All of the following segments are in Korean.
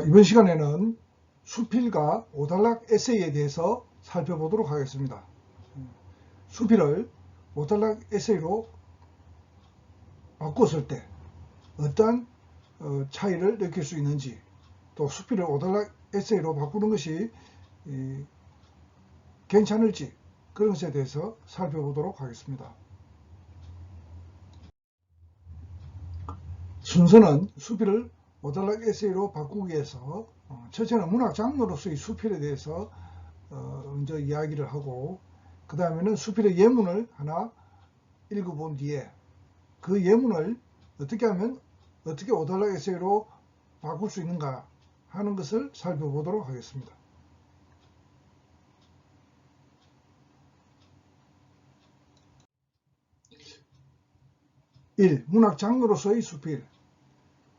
이번 시간에는 수필과 오달락 에세이에 대해서 살펴보도록 하겠습니다. 수필을 오달락 에세이로 바꿨을 때 어떠한 차이를 느낄 수 있는지, 또 수필을 오달락 에세이로 바꾸는 것이 괜찮을지, 그런 것에 대해서 살펴보도록 하겠습니다. 순서는 수필을 오달락 에세이로 바꾸기 위해서 첫째는 문학 장르로서의 수필에 대해서 먼저 이야기를 하고, 그 다음에는 수필의 예문을 하나 읽어본 뒤에 그 예문을 어떻게 하면 어떻게 오달락 에세이로 바꿀 수 있는가 하는 것을 살펴보도록 하겠습니다. 1. 문학 장르로서의 수필.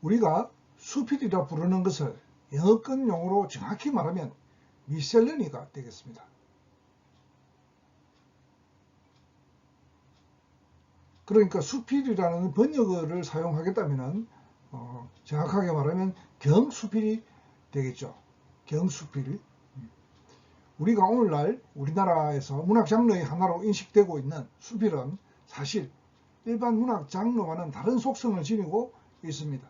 우리가 수필이라 부르는 것을 영어권 용어로 정확히 말하면 미셀러니가 되겠습니다. 그러니까 수필이라는 번역어를 사용하겠다면 정확하게 말하면 경수필이 되겠죠. 경수필. 우리가 오늘날 우리나라에서 문학 장르의 하나로 인식되고 있는 수필은 사실 일반 문학 장르와는 다른 속성을 지니고 있습니다.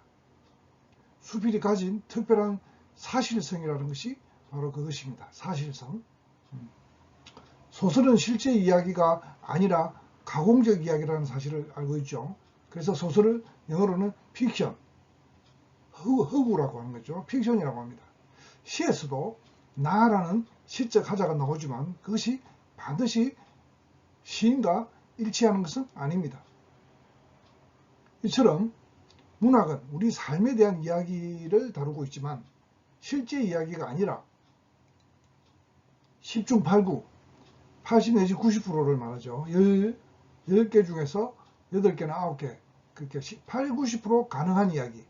수필이 가진 특별한 사실성이라는 것이 바로 그것입니다. 사실성. 소설은 실제 이야기가 아니라 가공적 이야기라는 사실을 알고 있죠. 그래서 소설을 영어로는 픽션, 허구라고 하는 거죠. 픽션이라고 합니다. 시에서도 나라는 시적 하자가 나오지만 그것이 반드시 시인과 일치하는 것은 아닙니다. 이처럼 문학은 우리 삶에 대한 이야기를 다루고 있지만 실제 이야기가 아니라 10중 8구, 80 내지 90%를 말하죠. 10개 중에서 8개나 9개, 그렇게 8, 90% 가능한 이야기,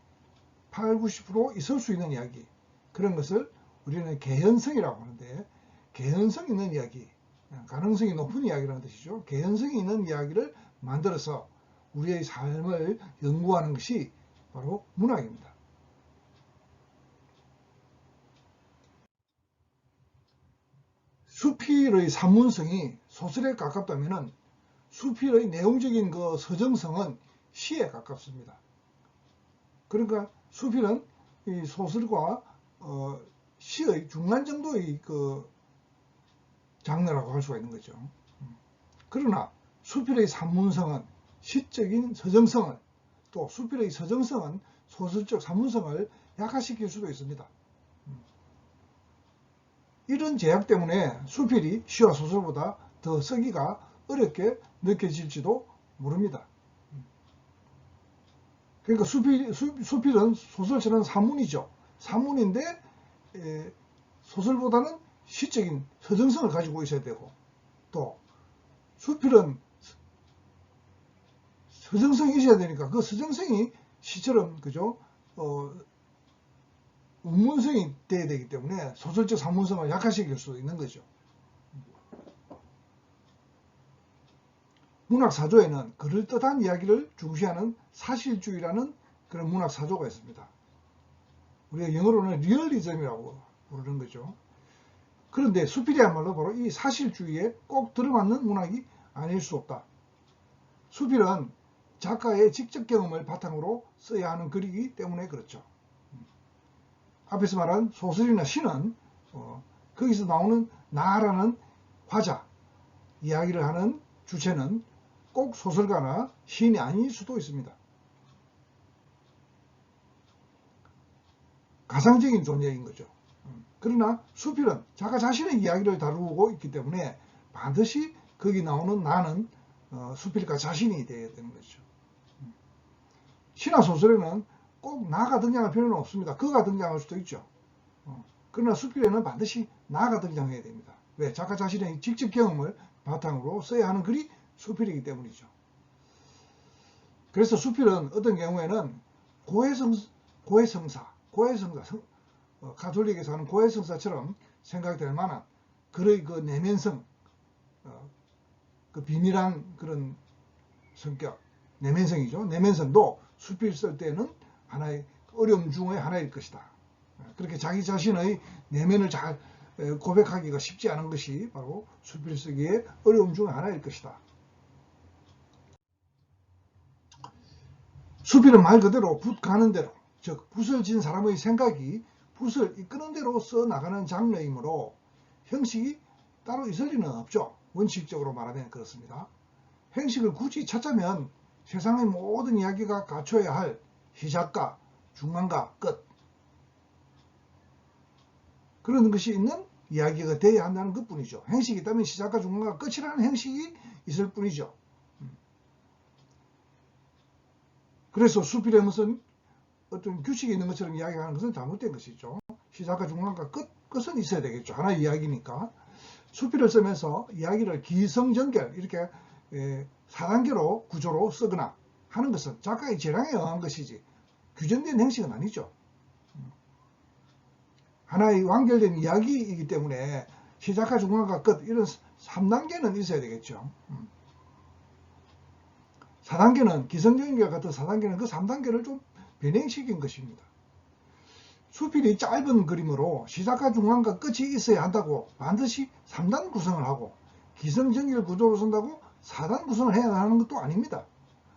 8, 90% 있을 수 있는 이야기, 그런 것을 우리는 개연성이라고 하는데, 개연성 있는 이야기, 가능성이 높은 이야기라는 뜻이죠. 개연성이 있는 이야기를 만들어서 우리의 삶을 연구하는 것이 바로 문학입니다. 수필의 산문성이 소설에 가깝다면 수필의 내용적인 그 서정성은 시에 가깝습니다. 그러니까 수필은 이 소설과 시의 중간 정도의 그 장르라고 할 수가 있는 거죠. 그러나 수필의 산문성은 시적인 서정성을, 또 수필의 서정성은 소설적 산문성을 약화시킬 수도 있습니다. 이런 제약 때문에 수필이 시와 소설보다 더 쓰기가 어렵게 느껴질지도 모릅니다. 그러니까 수필은 소설처럼 산문이죠. 산문인데 소설보다는 시적인 서정성을 가지고 있어야 되고, 또 수필은 서정성이 있어야 되니까 그 서정성이 시처럼 그죠? 운문성이 돼야 되기 때문에 소설적 산문성을 약화시킬 수 있는 거죠. 문학 사조에는 그럴듯한 이야기를 중시하는 사실주의라는 그런 문학 사조가 있습니다. 우리가 영어로는 리얼리즘이라고 부르는 거죠. 그런데 수필이야말로 바로 이 사실주의에 꼭 들어맞는 문학이 아닐 수 없다. 수필은 작가의 직접 경험을 바탕으로 써야 하는 글이기 때문에 그렇죠. 앞에서 말한 소설이나 시는 거기서 나오는 나라는 화자, 이야기를 하는 주체는 꼭 소설가나 시인이 아닐 수도 있습니다. 가상적인 존재인 거죠. 그러나 수필은 작가 자신의 이야기를 다루고 있기 때문에 반드시 거기 나오는 나는 수필가 자신이 되어야 되는 거죠. 시나 소설에는 꼭 나가 등장할 필요는 없습니다. 그가 등장할 수도 있죠. 그러나 수필에는 반드시 나가 등장해야 됩니다. 왜? 작가 자신의 직접 경험을 바탕으로 써야 하는 글이 수필이기 때문이죠. 그래서 수필은 어떤 경우에는 고해성사, 가톨릭에서 하는 고해성사처럼 생각될 만한 글의 그 내면성, 그 비밀한 그런 성격, 내면성이죠. 내면성도 수필 쓸 때는 하나의 어려움 중의 하나일 것이다. 그렇게 자기 자신의 내면을 잘 고백하기가 쉽지 않은 것이 바로 수필 쓰기의 어려움 중 하나일 것이다. 수필은 말 그대로 붓 가는 대로, 즉 붓을 진 사람의 생각이 붓을 이끄는 대로 써나가는 장르이므로 형식이 따로 있을 리는 없죠. 원칙적으로 말하면 그렇습니다. 형식을 굳이 찾자면 세상의 모든 이야기가 갖춰야 할 시작과 중간과 끝, 그런 것이 있는 이야기가 돼야 한다는 것뿐이죠. 형식이 있다면 시작과 중간과 끝이라는 형식이 있을 뿐이죠. 그래서 수필에 무슨 어떤 규칙이 있는 것처럼 이야기하는 것은 잘못된 것이죠. 시작과 중간과 끝은 있어야 되겠죠. 하나의 이야기니까. 수필을 쓰면서 이야기를 기성전결 이렇게 4단계로 구조로 쓰거나 하는 것은 작가의 재량에 의한 것이지 규정된 형식은 아니죠. 하나의 완결된 이야기이기 때문에 시작과 중간과 끝 이런 3단계는 있어야 되겠죠. 4단계는 기성전결 같은 4단계는 그 3단계를 좀 변형시킨 것입니다. 수필이 짧은 그림으로 시작과 중간과 끝이 있어야 한다고 반드시 3단 구성을 하고 기성전결 구조로 쓴다고 4단 구성을 해야 하는 것도 아닙니다.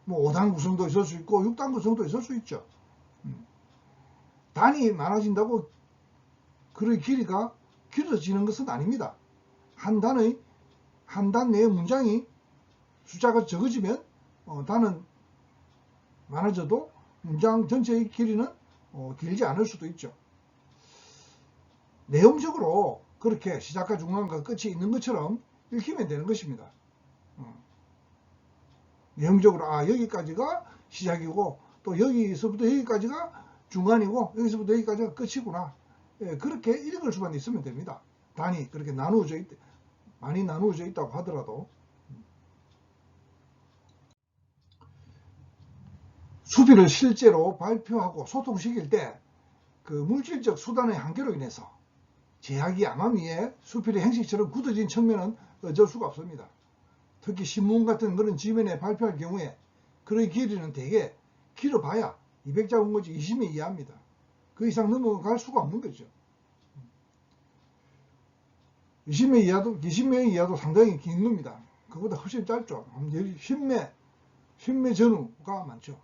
뭐 5단 구성도 있을 수 있고 6단 구성도 있을 수 있죠. 단이 많아진다고 글의 길이가 길어지는 것은 아닙니다. 한 단 내의 문장이 숫자가 적어지면 단은 많아져도 문장 전체의 길이는 길지 않을 수도 있죠. 내용적으로 그렇게 시작과 중간과 끝이 있는 것처럼 읽히면 되는 것입니다. 내용적으로 여기까지가 시작이고 또 여기서부터 여기까지가 중간이고 여기서부터 여기까지가 끝이구나. 그렇게 읽을 수만 있으면 됩니다. 단이 그렇게 많이 나누어져 있다고 하더라도. 수필을 실제로 발표하고 소통시킬 때 그 물질적 수단의 한계로 인해서 제약이 암암리에 수필의 형식처럼 굳어진 측면은 어쩔 수가 없습니다. 특히 신문 같은 그런 지면에 발표할 경우에 글의 길이는 대개 길어봐야 200자 원고지 20매 이하입니다. 그 이상 넘어갈 수가 없는 거죠. 20매 이하도 상당히 긴 겁니다. 그보다 훨씬 짧죠. 10매 전후가 많죠.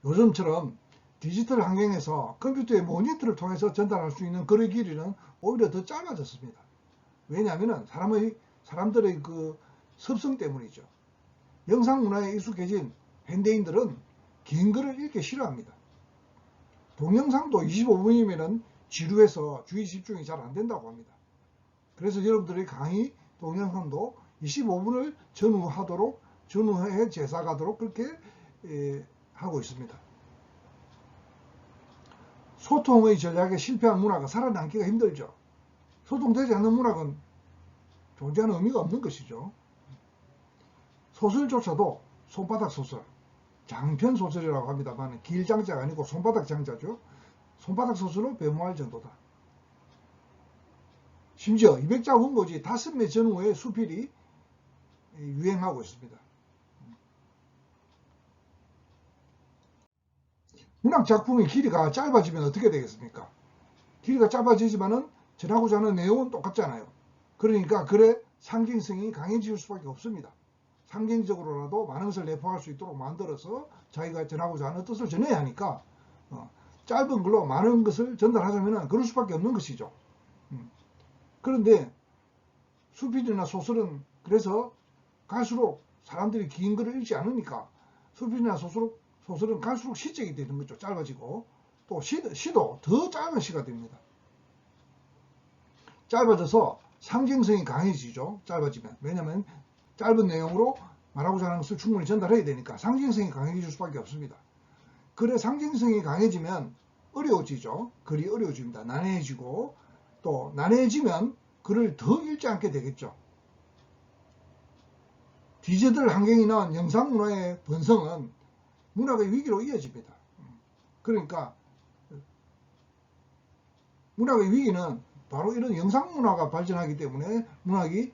요즘처럼 디지털 환경에서 컴퓨터의 모니터를 통해서 전달할 수 있는 글의 길이는 오히려 더 짧아졌습니다. 왜냐하면 사람들의 그 습성 때문이죠. 영상 문화에 익숙해진 현대인들은 긴 글을 읽기 싫어합니다. 동영상도 25분이면 지루해서 주의 집중이 잘 안 된다고 합니다. 그래서 여러분들의 강의 동영상도 25분을 전후에 제작하도록 그렇게 하고 있습니다. 소통의 전략에 실패한 문화가 살아남기가 힘들죠. 소통되지 않는 문학은 존재하는 의미가 없는 것이죠. 소설조차도 손바닥 소설, 장편 소설이라고 합니다만 길장자가 아니고 손바닥 장자죠. 손바닥 소설로 배모할 정도다. 심지어 200자 원고지 5매 전후의 수필이 유행하고 있습니다. 문학 작품의 길이가 짧아지면 어떻게 되겠습니까? 길이가 짧아지지만은 전하고자 하는 내용은 똑같잖아요. 그러니까 글의 상징성이 강해질 수밖에 없습니다. 상징적으로라도 많은 것을 내포할 수 있도록 만들어서 자기가 전하고자 하는 뜻을 전해야 하니까 짧은 글로 많은 것을 전달하자면 그럴 수밖에 없는 것이죠. 그런데 수필이나 소설은 그래서 갈수록 사람들이 긴 글을 읽지 않으니까 수필이나 소설은 갈수록 시적이 되는 거죠. 짧아지고 또 시도 더 짧은 시가 됩니다. 짧아져서 상징성이 강해지죠. 짧아지면. 왜냐하면 짧은 내용으로 말하고자 하는 것을 충분히 전달해야 되니까 상징성이 강해질 수밖에 없습니다. 글의 상징성이 강해지면 어려워지죠. 글이 어려워집니다. 난해해지고 또 난해해지면 글을 더 읽지 않게 되겠죠. 디지털 환경이나 영상 문화의 번성은 문학의 위기로 이어집니다. 그러니까 문학의 위기는 바로 이런 영상 문화가 발전하기 때문에 문학이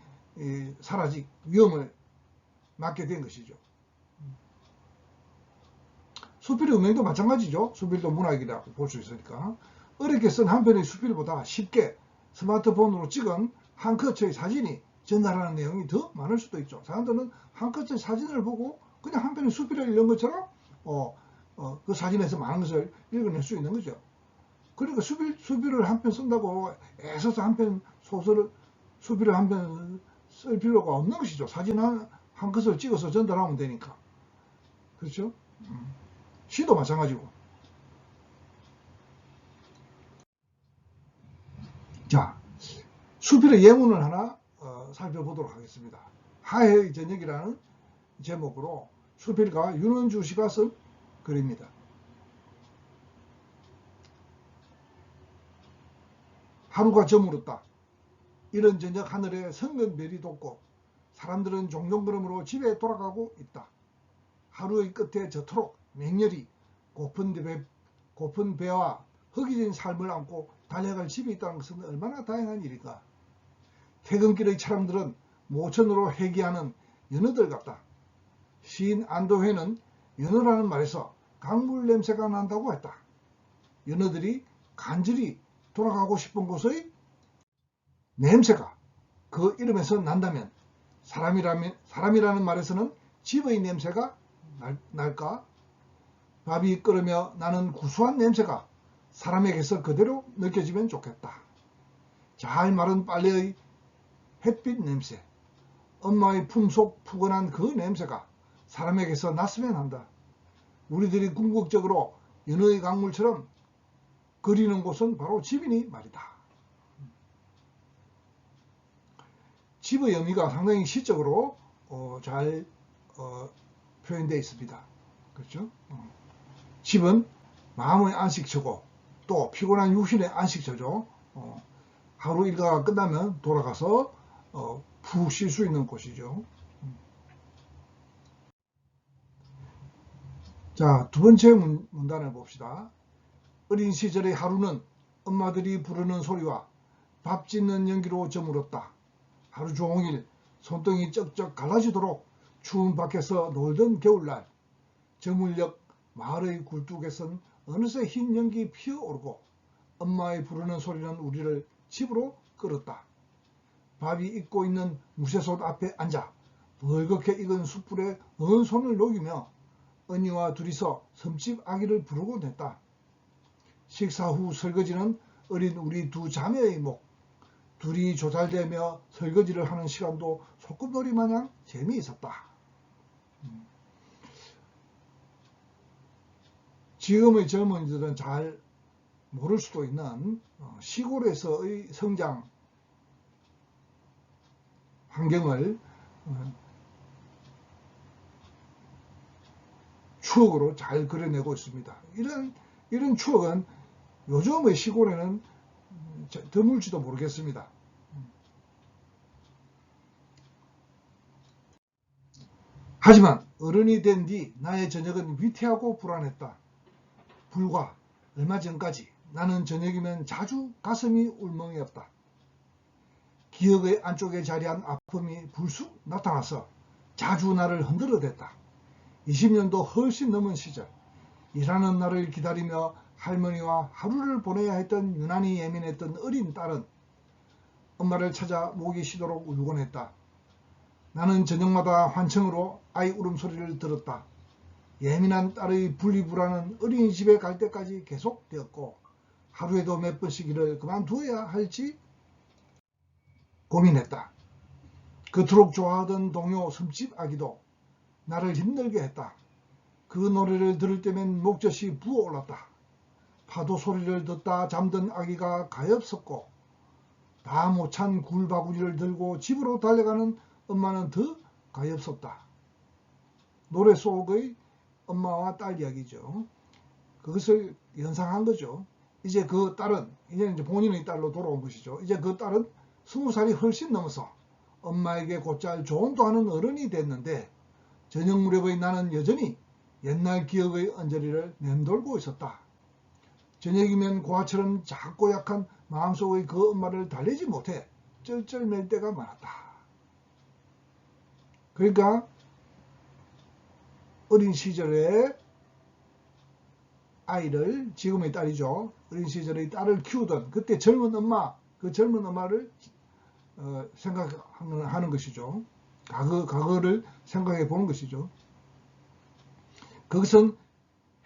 위험을 맞게 된 것이죠. 수필의 음행도 마찬가지죠. 수필도 문학이라고 볼 수 있으니까. 어렵게 쓴 한 편의 수필보다 쉽게 스마트폰으로 찍은 한 컷의 사진이 전달하는 내용이 더 많을 수도 있죠. 사람들은 한 컷의 사진을 보고 그냥 한 편의 수필을 읽는 것처럼 그 사진에서 많은 것을 읽어낼 수 있는 거죠. 그러니까 수필을 한 편 쓴다고 애써서 한 편 소설을 수필을 한 편 쓸 필요가 없는 것이죠. 사진 한 컷을 찍어서 전달하면 되니까. 그렇죠? 시도 마찬가지고. 자, 수필의 예문을 하나 살펴보도록 하겠습니다. 하해의 저녁이라는 제목으로 수필가 윤원주 씨가 쓴 글입니다. 하루가 저물었다. 이른 저녁 하늘에 성은 별이 돋고 사람들은 종종 걸음으로 집에 돌아가고 있다. 하루의 끝에 저토록 맹렬히 고픈 배와 허기진 삶을 안고 달려갈 집이 있다는 것은 얼마나 다행한 일인가. 퇴근길의 차량들은 모천으로 회귀하는 연어들 같다. 시인 안도회는 연어라는 말에서 강물 냄새가 난다고 했다. 연어들이 간절히 돌아가고 싶은 곳의 냄새가 그 이름에서 난다면 사람이라는 말에서는 집의 냄새가 날까? 밥이 끓으며 나는 구수한 냄새가 사람에게서 그대로 느껴지면 좋겠다. 잘 마른 빨래의 햇빛 냄새, 엄마의 품속 푸근한 그 냄새가 사람에게서 났으면 한다. 우리들이 궁극적으로 연어의 강물처럼 그리는 곳은 바로 집이니 말이다. 집의 의미가 상당히 시적으로 잘 표현되어 있습니다. 그렇죠? 집은 마음의 안식처고 또 피곤한 육신의 안식처죠. 하루 일과가 끝나면 돌아가서 푹 쉴 수 있는 곳이죠. 자, 두 번째 문단을 봅시다. 어린 시절의 하루는 엄마들이 부르는 소리와 밥 짓는 연기로 저물었다. 하루 종일 손등이 쩍쩍 갈라지도록 추운 밖에서 놀던 겨울날, 저물녘 마을의 굴뚝에선 어느새 흰 연기 피어오르고 엄마의 부르는 소리는 우리를 집으로 끌었다. 밥이 익고 있는 무쇠솥 앞에 앉아 벌겋게 익은 숯불에 언 손을 녹이며 언니와 둘이서 섬집 아기를 부르곤 했다. 식사 후 설거지는 어린 우리 두 자매의 목, 둘이 조잘대며 설거지를 하는 시간도 소꿉놀이 마냥 재미있었다. 지금의 젊은이들은 잘 모를 수도 있는 시골에서의 성장 환경을 추억으로 잘 그려내고 있습니다. 이런 추억은 요즘의 시골에는 드물지도 모르겠습니다. 하지만 어른이 된 뒤 나의 저녁은 위태하고 불안했다. 불과 얼마 전까지 나는 저녁이면 자주 가슴이 울멍이었다. 기억의 안쪽에 자리한 아픔이 불쑥 나타나서 자주 나를 흔들어댔다. 20년도 훨씬 넘은 시절, 일하는 날을 기다리며 할머니와 하루를 보내야 했던 유난히 예민했던 어린 딸은 엄마를 찾아 목이 쉬도록 울곤 했다. 나는 저녁마다 환청으로 아이 울음소리를 들었다. 예민한 딸의 분리불안은 어린이집에 갈 때까지 계속되었고 하루에도 몇 번씩 일을 그만두어야 할지 고민했다. 그토록 좋아하던 동요 섬집 아기도 나를 힘들게 했다. 그 노래를 들을 때면 목젖이 부어올랐다. 파도 소리를 듣다 잠든 아기가 가엾었고 다 못 찬 굴바구니를 들고 집으로 달려가는 엄마는 더 가엾었다. 노래 속의 엄마와 딸 이야기죠. 그것을 연상한 거죠. 이제 그 딸은 이제 본인의 딸로 돌아온 것이죠. 이제 그 딸은 20살이 훨씬 넘어서 엄마에게 곧잘 조언도 하는 어른이 됐는데 저녁 무렵의 나는 여전히 옛날 기억의 언저리를 맴돌고 있었다. 저녁이면 고아처럼 작고 약한 마음속의 그 엄마를 달래지 못해 쩔쩔맬 때가 많았다. 그러니까 어린 시절에 아이를, 지금의 딸이죠. 어린 시절의 딸을 키우던 그때 젊은 엄마, 그 젊은 엄마를 생각하는 것이죠. 과거를 생각해 보는 것이죠. 그것은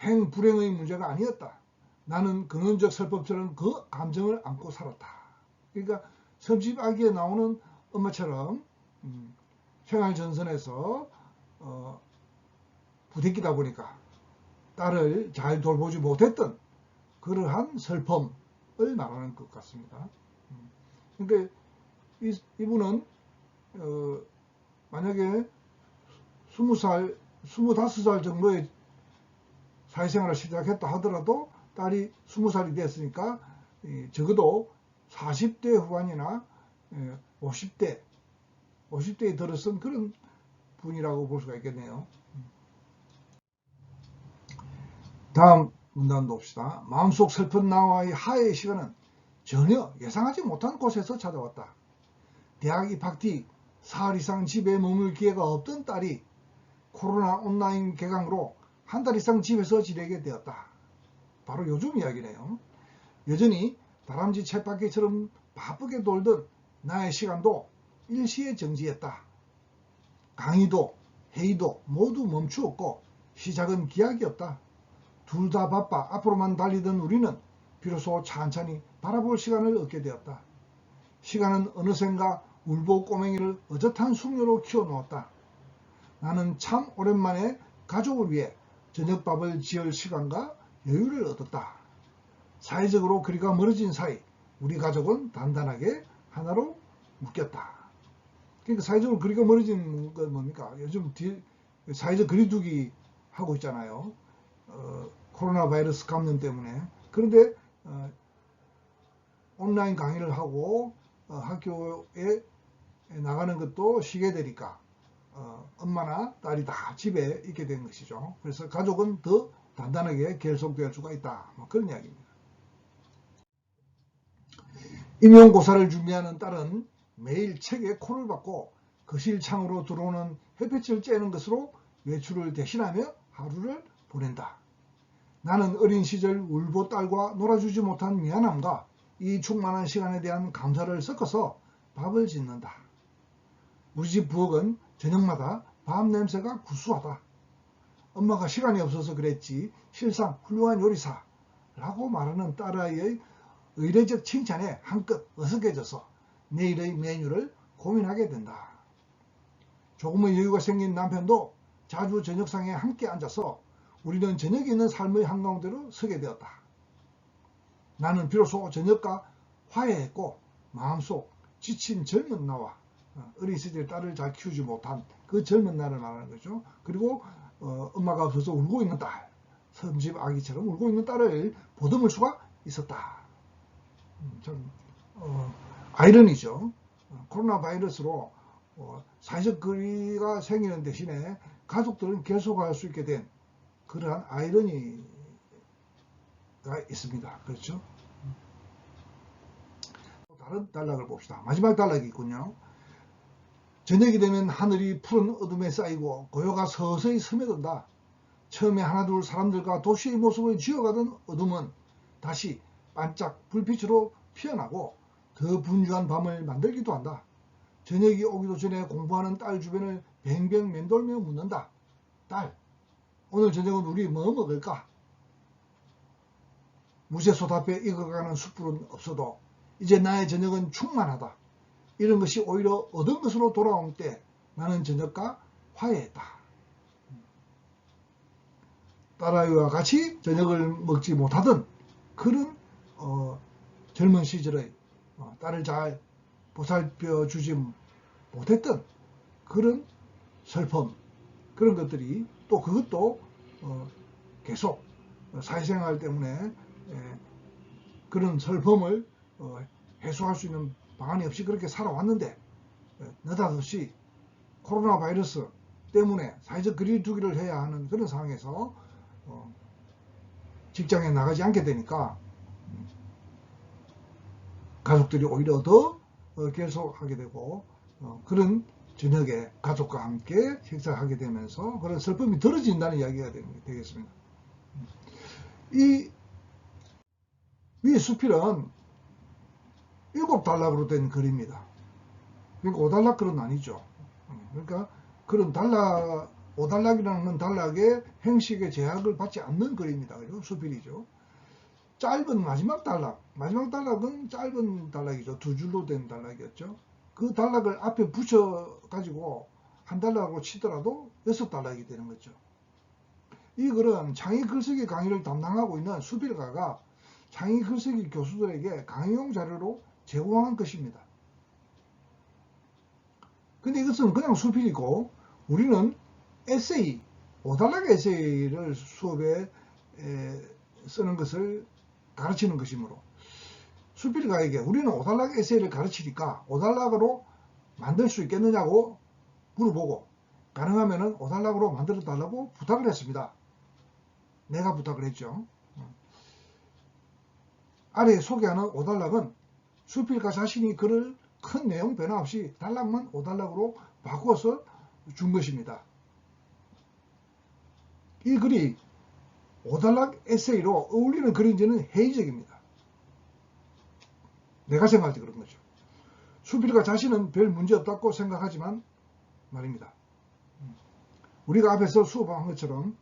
행불행의 문제가 아니었다. 나는 근원적 설법처럼 그 감정을 안고 살았다. 그러니까 섬집 아기에 나오는 엄마처럼 생활전선에서 부대끼다 보니까 딸을 잘 돌보지 못했던 그러한 슬픔을 말하는 것 같습니다. 그러니까 이분은 만약에 20살, 25살 정도의 사회생활을 시작했다 하더라도 딸이 20살이 됐으니까 적어도 40대 후반이나 50대에 들어선 그런 분이라고 볼 수가 있겠네요. 다음 문단도 봅시다. 마음속 슬픈 나와의 하해의 시간은 전혀 예상하지 못한 곳에서 찾아왔다. 대학 입학 뒤 사흘 이상 집에 머물 기회가 없던 딸이 코로나 온라인 개강으로 한 달 이상 집에서 지내게 되었다. 바로 요즘 이야기네요. 여전히 다람쥐 쳇바퀴처럼 바쁘게 돌던 나의 시간도 일시에 정지했다. 강의도 회의도 모두 멈추었고 시작은 기약이었다. 둘 다 바빠 앞으로만 달리던 우리는 비로소 찬찬히 바라볼 시간을 얻게 되었다. 시간은 어느샌가 울보 꼬맹이를 어젓한 숙녀로 키워놓았다. 나는 참 오랜만에 가족을 위해 저녁밥을 지을 시간과 여유를 얻었다. 사회적으로 거리가 멀어진 사이 우리 가족은 단단하게 하나로 묶였다. 그러니까 사회적으로 거리가 멀어진 건 뭡니까? 요즘 사회적 거리두기 하고 있잖아요. 코로나 바이러스 감염 때문에. 그런데 온라인 강의를 하고 학교에 나가는 것도 쉬게 되니까 엄마나 딸이 다 집에 있게 된 것이죠. 그래서 가족은 더 단단하게 결속될 수가 있다. 뭐 그런 이야기입니다. 임용고사를 준비하는 딸은 매일 책에 코를 박고 거실 창으로 들어오는 햇볕을 쬐는 것으로 외출을 대신하며 하루를 보낸다. 나는 어린 시절 울보 딸과 놀아주지 못한 미안함과 이 충만한 시간에 대한 감사를 섞어서 밥을 짓는다. 우리 집 부엌은 저녁마다 밥 냄새가 구수하다. 엄마가 시간이 없어서 그랬지 실상 훌륭한 요리사라고 말하는 딸아이의 의례적 칭찬에 한껏 어색해져서 내일의 메뉴를 고민하게 된다. 조금의 여유가 생긴 남편도 자주 저녁상에 함께 앉아서 우리는 저녁에 있는 삶의 한가운데로 서게 되었다. 나는 비로소 저녁과 화해했고 마음속 지친 젊은 나와 어린 시절 딸을 잘 키우지 못한 그 젊은 나를 말하는 거죠. 그리고 엄마가 없어서 울고 있는 딸, 섬집 아기처럼 울고 있는 딸을 보듬을 수가 있었다. 참 아이러니죠. 코로나 바이러스로 사회적 거리가 생기는 대신에 가족들은 계속할 수 있게 된 그러한 아이러니가 있습니다. 그렇죠? 다른 단락을 봅시다. 마지막 단락이 있군요. 저녁이 되면 하늘이 푸른 어둠에 쌓이고 고요가 서서히 스며든다. 처음에 하나둘 사람들과 도시의 모습을 지어가던 어둠은 다시 반짝 불빛으로 피어나고 더 분주한 밤을 만들기도 한다. 저녁이 오기도 전에 공부하는 딸 주변을 뱅뱅 맴돌며 묻는다. 딸, 오늘 저녁은 우리 뭐 먹을까? 무쇠솥 앞에 익어가는 숯불은 없어도 이제 나의 저녁은 충만하다. 이런 것이 오히려 얻은 것으로 돌아올 때 나는 저녁과 화해했다. 딸아이와 같이 저녁을 먹지 못하던 그런 젊은 시절의 딸을 잘 보살펴 주지 못했던 그런 슬픔, 그런 것들이 또 그것도 계속 사회생활 때문에 그런 슬픔을 해소할 수 있는 방안이 없이 그렇게 살아왔는데 느닷없이 코로나 바이러스 때문에 사회적 거리두기를 해야 하는 그런 상황에서 직장에 나가지 않게 되니까 가족들이 오히려 더 계속하게 되고 그런 저녁에 가족과 함께 식사하게 되면서 그런 슬픔이 덜어진다는 이야기가 되겠습니다. 이 위에 수필은 7단락으로 된 글입니다. 그러니까 5단락 글은 아니죠. 그러니까 그런 단락, 5단락이라는 건 단락의 행식의 제약을 받지 않는 글입니다. 그죠? 수필이죠. 짧은 마지막 단락은 짧은 단락이죠. 2줄로 된 단락이었죠. 그 단락을 앞에 붙여가지고 한 단락으로 치더라도 6단락이 되는 거죠. 이 글은 창의 글쓰기 강의를 담당하고 있는 수필가가 창의 글쓰기 교수들에게 강의용 자료로 제공한 것입니다. 근데 이것은 그냥 수필이고 우리는 에세이, 5단락 에세이를 수업에 쓰는 것을 가르치는 것이므로 수필가에게 우리는 5단락 에세이를 가르치니까 5단락으로 만들 수 있겠느냐고 물어보고 가능하면 5단락으로 만들어 달라고 부탁을 했습니다. 내가 부탁을 했죠. 아래 소개하는 5단락은 수필가 자신이 글을 큰 내용 변화 없이 단락만 5단락으로 바꿔서 준 것입니다. 이 글이 5단락 에세이로 어울리는 글인지는 회의적입니다. 내가 생각할 때 그런 거죠. 수필가 자신은 별 문제 없다고 생각하지만 말입니다. 우리가 앞에서 수업한 것처럼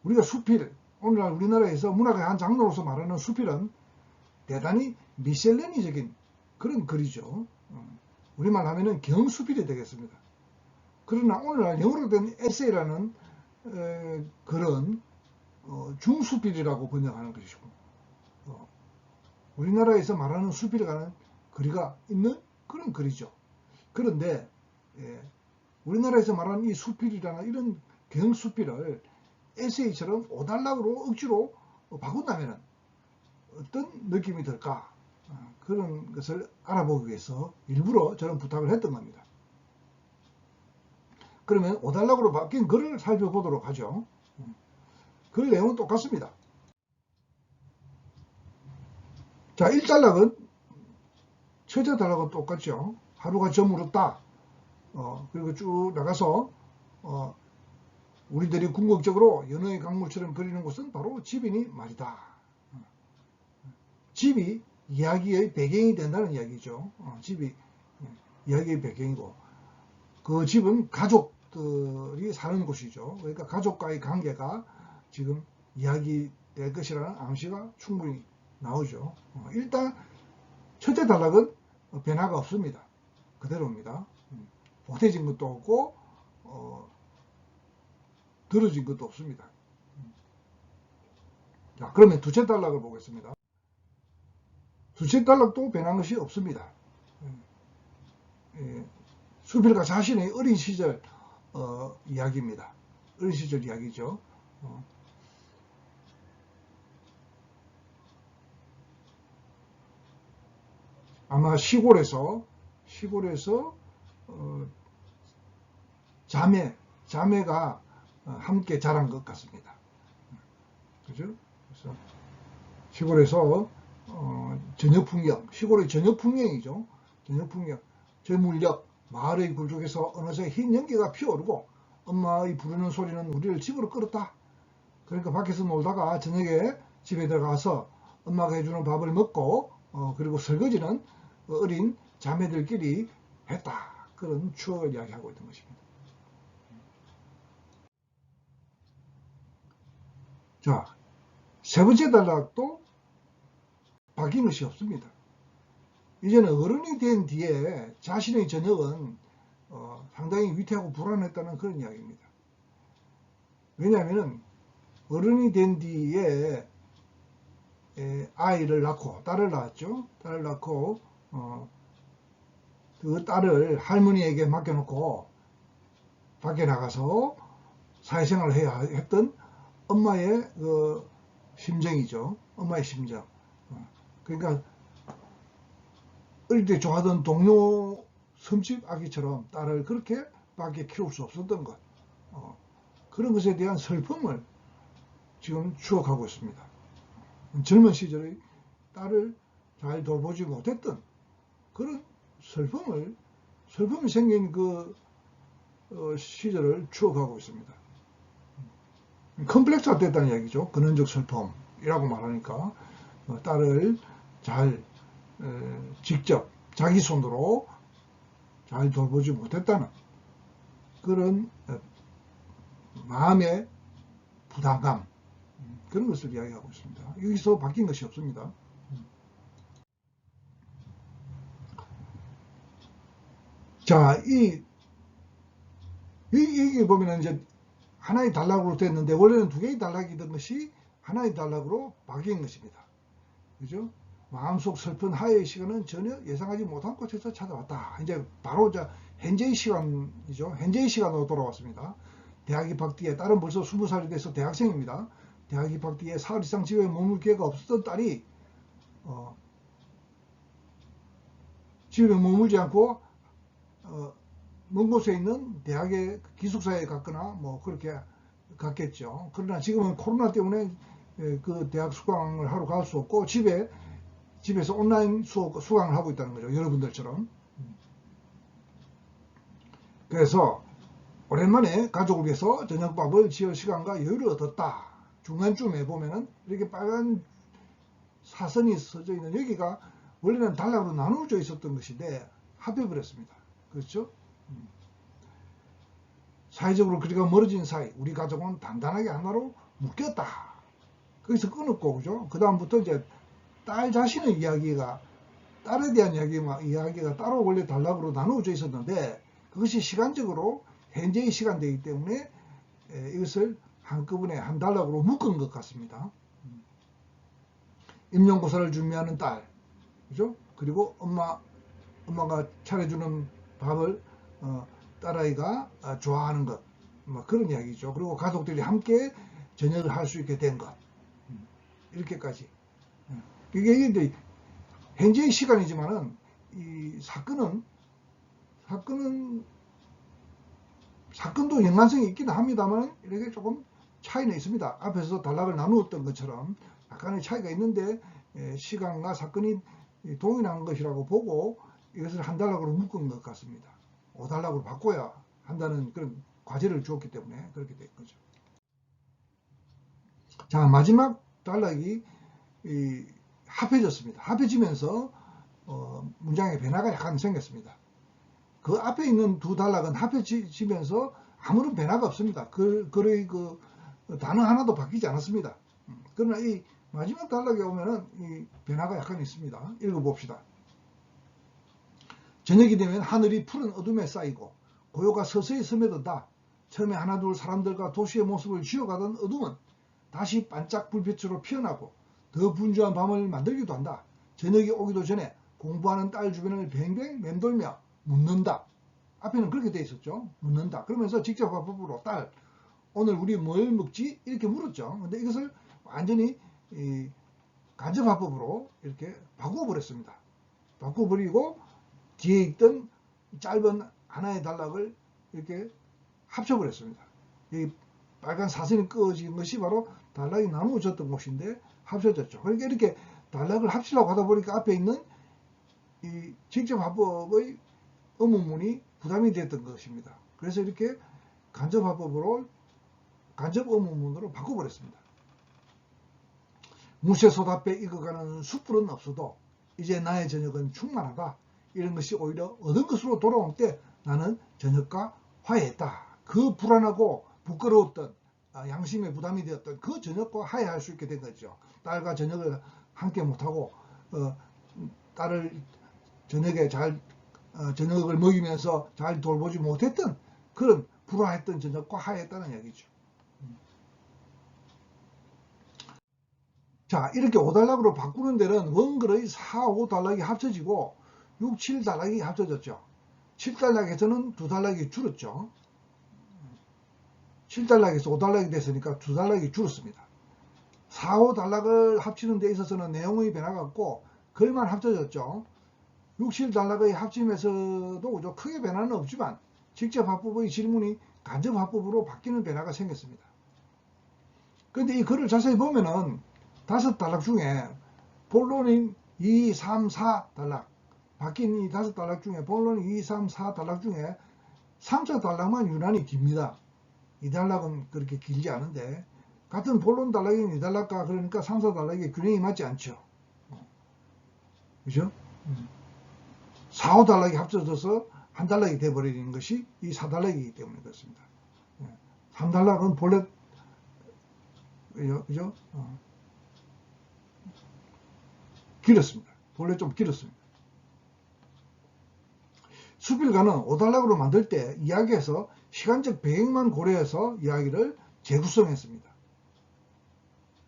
우리가 수필, 오늘날 우리나라에서 문학의 한 장르로서 말하는 수필은 대단히 미셀레니적인 그런 글이죠. 우리말 하면은 경수필이 되겠습니다. 그러나 오늘날 영어로 된 에세이라는 글은 중수필이라고 번역하는 것이고 우리나라에서 말하는 수필과는 거리가 있는 그런 글이죠. 그런데 우리나라에서 말하는 이 수필이라는 이런 경수필을 에세이처럼 5단락으로 억지로 바꾼다면 어떤 느낌이 들까? 그런 것을 알아보기 위해서 일부러 저는 부탁을 했던 겁니다. 그러면 5단락으로 바뀐 글을 살펴보도록 하죠. 글 내용은 똑같습니다. 자, 1단락은 첫째 단락은 똑같죠. 하루가 저물었다. 그리고 쭉 나가서 우리들이 궁극적으로 연어의 강물처럼 그리는 곳은 바로 집이니 말이다. 집이 이야기의 배경이 된다는 이야기죠. 집이 이야기의 배경이고 그 집은 가족들이 사는 곳이죠. 그러니까 가족과의 관계가 지금 이야기될 것이라는 암시가 충분히 나오죠. 일단 첫째 단락은 변화가 없습니다. 그대로입니다. 보태진 것도 없고 들어진 것도 없습니다. 자, 그러면 두째 단락을 보겠습니다. 두째 단락도 변한 것이 없습니다. 수필가 자신의 어린 시절 이야기입니다. 어린 시절 이야기죠. 아마 시골에서 자매가 함께 자란 것 같습니다. 그죠? 그래서 시골에서 저녁 풍경, 시골의 저녁 풍경이죠. 저녁 풍경, 저물녘, 마을의 굴뚝에서 어느새 흰 연기가 피어오르고 엄마의 부르는 소리는 우리를 집으로 끌었다. 그러니까 밖에서 놀다가 저녁에 집에 들어가서 엄마가 해주는 밥을 먹고 그리고 설거지는 어린 자매들끼리 했다. 그런 추억을 이야기하고 있는 것입니다. 자, 세 번째 단락도 바뀐 것이 없습니다. 이제는 어른이 된 뒤에 자신의 저녁은 상당히 위태하고 불안했다는 그런 이야기입니다. 왜냐하면 어른이 된 뒤에 아이를 낳고 딸을 낳았죠. 딸을 낳고 그 딸을 할머니에게 맡겨놓고 밖에 나가서 사회생활을 해야 했던 엄마의 그 심정이죠. 엄마의 심정. 그러니까 어릴 때 좋아하던 동료 섬집 아기처럼 딸을 그렇게 밖에 키울 수 없었던 것. 그런 것에 대한 슬픔을 지금 추억하고 있습니다. 젊은 시절의 딸을 잘 돌보지 못했던 그런 슬픔이 생긴 그 시절을 추억하고 있습니다. 컴플렉스가 됐다는 얘기죠. 근원적 슬픔이라고 말하니까 딸을 잘 직접 자기 손으로 잘 돌보지 못했다는 그런 마음의 부담감, 그런 것을 이야기하고 있습니다. 여기서 바뀐 것이 없습니다. 자, 여기 보면은 이제 하나의 단락으로 됐는데, 원래는 두 개의 단락이던 것이 하나의 단락으로 바뀐 것입니다. 그죠? 마음속 슬픈 하의 시간은 전혀 예상하지 못한 곳에서 찾아왔다. 이제 바로 현재의 시간이죠. 현재의 시간으로 돌아왔습니다. 대학 입학 뒤에, 딸은 벌써 20살이 돼서 대학생입니다. 대학 입학 뒤에 사흘 이상 집에 머물 기회가 없었던 딸이 집에 머물지 않고 먼 곳에 있는 대학의 기숙사에 갔거나 뭐 그렇게 갔겠죠. 그러나 지금은 코로나 때문에 그 대학 수강을 하러 갈 수 없고 집에서 온라인 수강을 하고 있다는 거죠. 여러분들처럼. 그래서 오랜만에 가족을 위해서 저녁밥을 지을 시간과 여유를 얻었다. 중간쯤에 보면은 이렇게 빨간 사선이 써져 있는 여기가 원래는 단락으로 나누어져 있었던 것인데 합해버렸습니다. 그렇죠? 사회적으로 거리가 멀어진 사이, 우리 가족은 단단하게 하나로 묶였다. 거기서 끊었고, 그죠? 그 다음부터 이제 딸 자신의 이야기가, 딸에 대한 이야기가 따로 원래 단락으로 나누어져 있었는데, 그것이 시간적으로 현재의 시간되기 때문에 이것을 한꺼번에 한 단락으로 묶은 것 같습니다. 임용고사를 준비하는 딸, 그죠? 그리고 엄마가 차려주는 밥을 딸아이가 좋아하는 것, 뭐 그런 이야기죠. 그리고 가족들이 함께 저녁을 할 수 있게 된 것, 이렇게까지. 이게 현재의 시간이지만은 이 사건도 연관성이 있긴 합니다만 이렇게 조금 차이는 있습니다. 앞에서 단락을 나누었던 것처럼 약간의 차이가 있는데 시간과 사건이 동일한 것이라고 보고 이것을 한 단락으로 묶은 것 같습니다. 5단락으로 바꿔야 한다는 그런 과제를 주었기 때문에 그렇게 된 거죠. 자, 마지막 단락이 합해졌습니다. 합해지면서 문장의 변화가 약간 생겼습니다. 그 앞에 있는 두 단락은 합해지면서 아무런 변화가 없습니다. 그 단어 하나도 바뀌지 않았습니다. 그러나 이 마지막 단락에 오면은 이 변화가 약간 있습니다. 읽어봅시다. 저녁이 되면 하늘이 푸른 어둠에 쌓이고 고요가 서서히 스며든다. 처음에 하나둘 사람들과 도시의 모습을 지어가던 어둠은 다시 반짝 불빛으로 피어나고 더 분주한 밤을 만들기도 한다. 저녁이 오기도 전에 공부하는 딸 주변을 뱅뱅 맴돌며 묻는다. 앞에는 그렇게 돼 있었죠. 묻는다. 그러면서 직접화법으로 딸, 오늘 우리 뭘 먹지? 이렇게 물었죠. 근데 이것을 완전히 간접화법으로 이렇게 바꿔버렸습니다. 바꿔버리고 뒤에 있던 짧은 하나의 단락을 이렇게 합쳐버렸습니다. 이 빨간 사선이 그어진 것이 바로 단락이 나누어졌던 곳인데 합쳐졌죠. 그러니까 이렇게 단락을 합치려고 하다 보니까 앞에 있는 이 직접화법의 의문문이 부담이 됐던 것입니다. 그래서 이렇게 간접화법으로 간접 의문문으로 바꿔버렸습니다. 무쇠소답에 익어가는 숯불은 없어도 이제 나의 저녁은 충만하다. 이런 것이 오히려 얻은 것으로 돌아올 때 나는 저녁과 화해했다. 그 불안하고 부끄러웠던 양심의 부담이 되었던 그 저녁과 화해할 수 있게 된 거죠. 딸과 저녁을 함께 못하고 딸을 저녁을 먹이면서 잘 돌보지 못했던 그런 불화했던 저녁과 화해했다는 얘기죠. 자, 이렇게 5단락으로 바꾸는 데는 원글의 4, 5단락이 합쳐지고 6, 7단락이 합쳐졌죠. 7단락에서는 2단락이 줄었죠. 7단락에서 5단락이 됐으니까 2단락이 줄었습니다. 4, 5단락을 합치는 데 있어서는 내용의 변화가 없고 글만 합쳐졌죠. 6, 7단락의 합침에서도 크게 변화는 없지만 직접 화법의 질문이 간접 화법으로 바뀌는 변화가 생겼습니다. 그런데 이 글을 자세히 보면은 5단락 중에 본론인 2, 3, 4단락, 바뀐 이 5단락 중에 본론 2, 3, 4단락 중에 3차 단락만 유난히 깁니다. 이 단락은 그렇게 길지 않은데 같은 본론 단락이 2단락과 그러니까 3, 4단락의 균형이 맞지 않죠. 그죠? 4, 5단락이 합쳐져서 한 단락이 되어버리는 것이 이 4단락이기 때문에 그렇습니다. 3단락은 본래, 그죠? 길었습니다. 본래 좀 길었습니다. 수필가는 5단락으로 만들 때 이야기에서 시간적 배경만 고려해서 이야기를 재구성했습니다.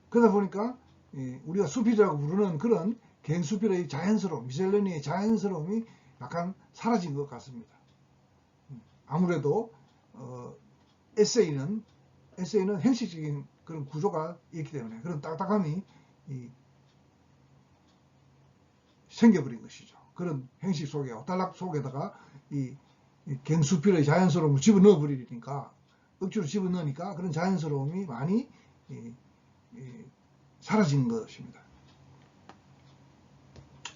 그러다 보니까 우리가 수필이라고 부르는 그런 개인수필의 자연스러움, 미셀레니의 자연스러움이 약간 사라진 것 같습니다. 아무래도 에세이는 형식적인 그런 구조가 있기 때문에 그런 딱딱함이 생겨버린 것이죠. 그런 형식 속에, 오달락 속에다가 이 갱수필의 자연스러움을 집어넣어 버리니까, 억지로 집어넣으니까 그런 자연스러움이 많이 사라진 것입니다.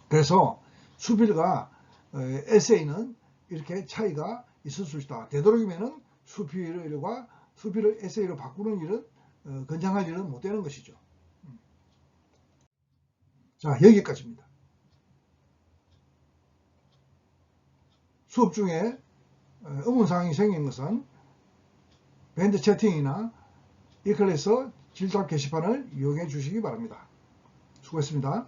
그래서 수필과 에세이는 이렇게 차이가 있을 수 있다. 되도록이면은 수필을 에세이로 바꾸는 일은 건장할 일은 못 되는 것이죠. 자, 여기까지입니다. 수업 중에 의문사항이 생긴 것은 밴드 채팅이나 이클래스 질답 게시판을 이용해 주시기 바랍니다. 수고했습니다.